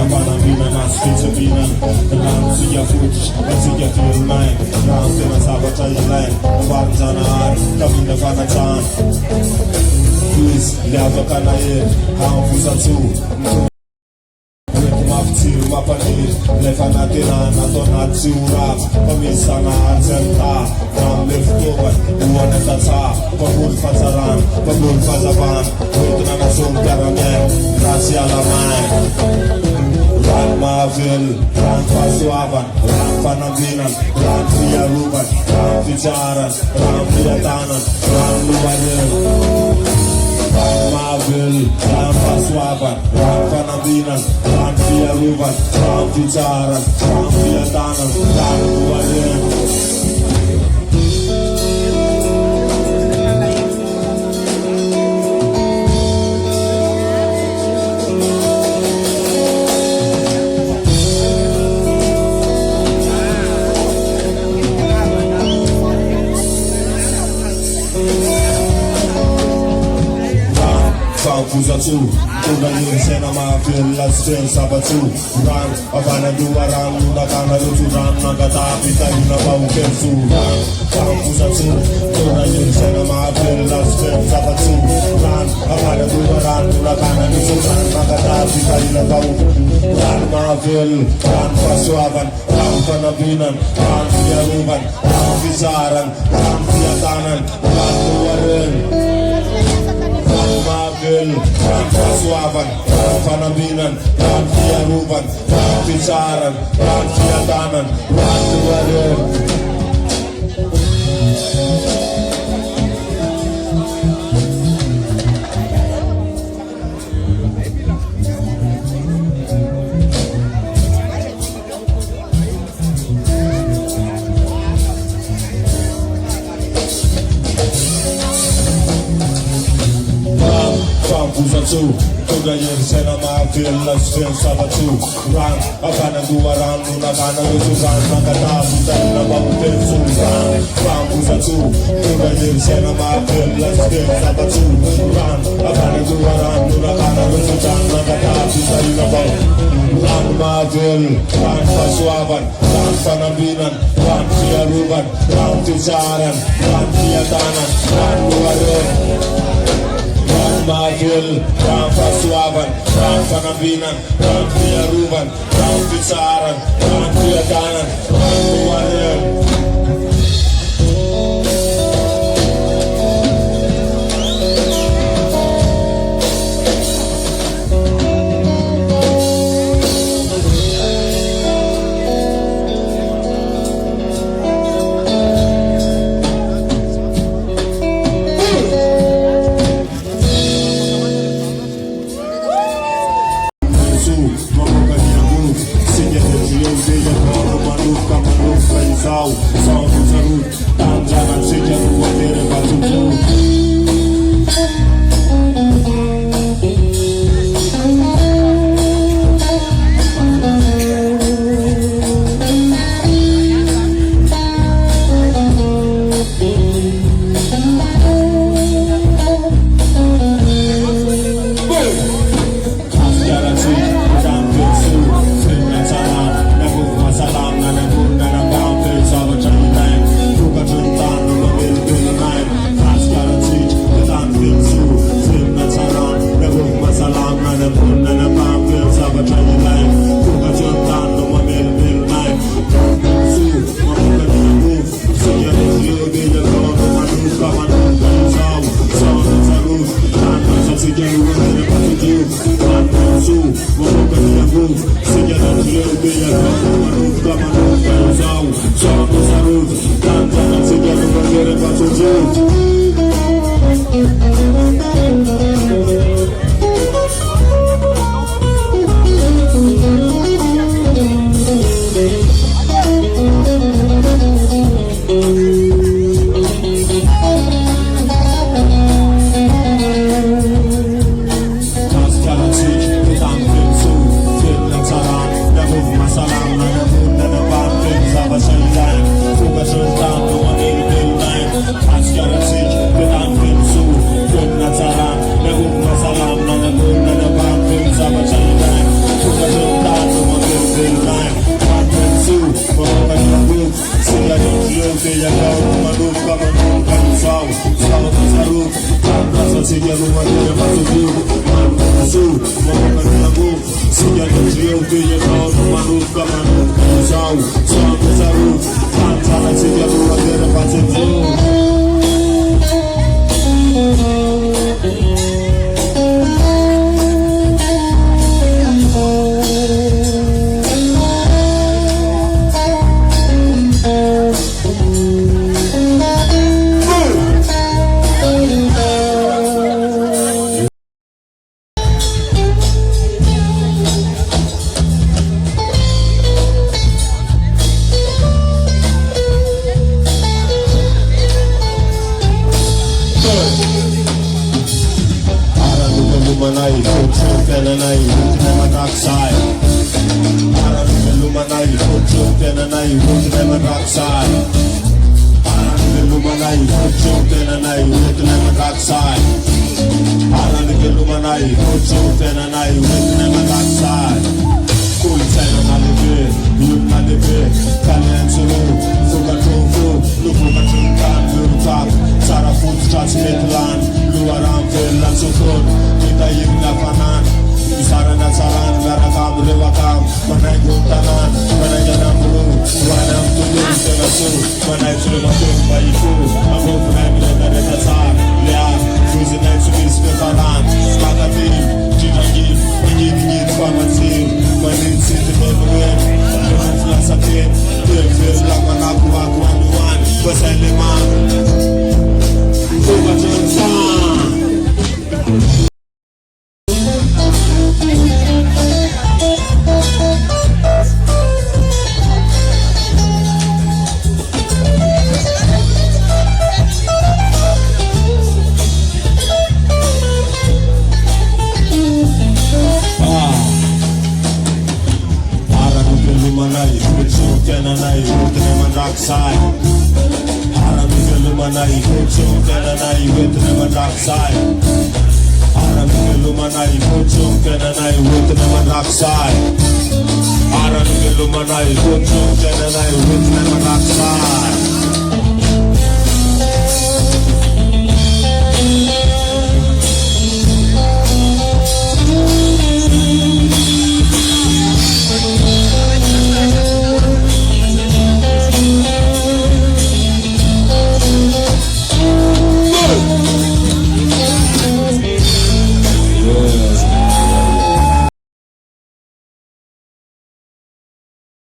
Panambinan, Asfitaminan, Ransiya Fuch, Ransiya Filmine, Rantina Sabata Line, Vanzanar, Kamina Vanatan, Please, Lava Kanae, How Fusatu, Maftir Mapani, Lefanatina, Natonatira, Pamisana, Zenta, Ram Leftover, One at the top, Pabul Fazaran, Pabul Fazaban, Witnana Sun Karamen, Gracia Lamai. Ran Marvel, Ran Pasuavan, Ran Panambinan, Ran Fiaruban, Ran Ficharan, Ran Fiatanan, Ran Lubayan. Ran Marvel, Ran Pasuavan, Ran Panambinan, Ran Fiaruban, Ran Ficharan, Ran Fiatanan, Ran Lubayan. Fuzatu, Tuna Sena Mafil, Lastin Sabatu, Ran, Avana Duaran, Nakana Luturan, Nagata, Pitana Baukensu, Ran, Fuzatu, Tuna Sena Mafil, Lastin Sabatu, Ran, Avana Duaran, Nakana Luturan, Nagata, Pitana Bau, Ran Mafil, Ran Pasuavan, Ran Panabinan, Ran Fiaruban, Ran Fizaran, Ran Fiatanan, Ran Duaran. Marvel, Ran Pasuavan, Ran Panambinan, Ran Fiaruban, Ran Ficharan, Ran Fiatanan, Ran Duaran. Fuzatu, Tuna Sena Mafil, Lastin Sabatu, Ran, Avana Duaran, Nakana Luturan, Nagata, Pitana Baukensu, Ran, Fuzatu, Tuna Sena Mafil, Lastin Sabatu, Ran, Avana Duaran, Nakana Luturan, Nagata, Pitana Bau, Ran Marvel, Ran Pasuavan, Ran Panambinan, Ran Fiaruban, Ran Ficharan, Ran Fiatanan, Ran Duaran. Marvel, Ran Pasuavan, Ran Panambinan, Ran Fiaruban, Ran Ficharan, Ran Fiatanan, Ran Duaran. Ask be your love, my roof, come on, so is a roof. I'm trying to get you a bit about to do. Lumanay, kutsun penanay, huwag na mag-aksay. Parang lumanay, kutsun penanay, huwag na mag-aksay. Parang lumanay, kutsun penanay, huwag na mag-aksay. Parang lumanay, kutsun penanay, huwag na mag-aksay. Kulit na nalibi, yung nalibi, kalian sulu, sugat tufu, lupukat sungkan, lurutak, sarap putra simetlan, luaram velan sukun. Yung lapanan, isaran at saran, narakam, lewakam, manay guntanan, manay ganang bulu, wanang tulong sa nasu, manay sulumatong bayiku, ang bukunay milagay na sa liyan, susinay sumis katalan, kakatin, jinagin, ingin pamansin, manin siti benuin, naman lang sakit, tir lang manaku anuan, basay limang, bukan sang. Lumanay, kutsun penanay, huwag na mag-aksay. Parang lumanay, kutsun penanay, huwag na mag-aksay. Parang lumanay, kutsun penanay, huwag na mag-aksay. Parang lumanay, kutsun penanay, huwag na mag-aksay.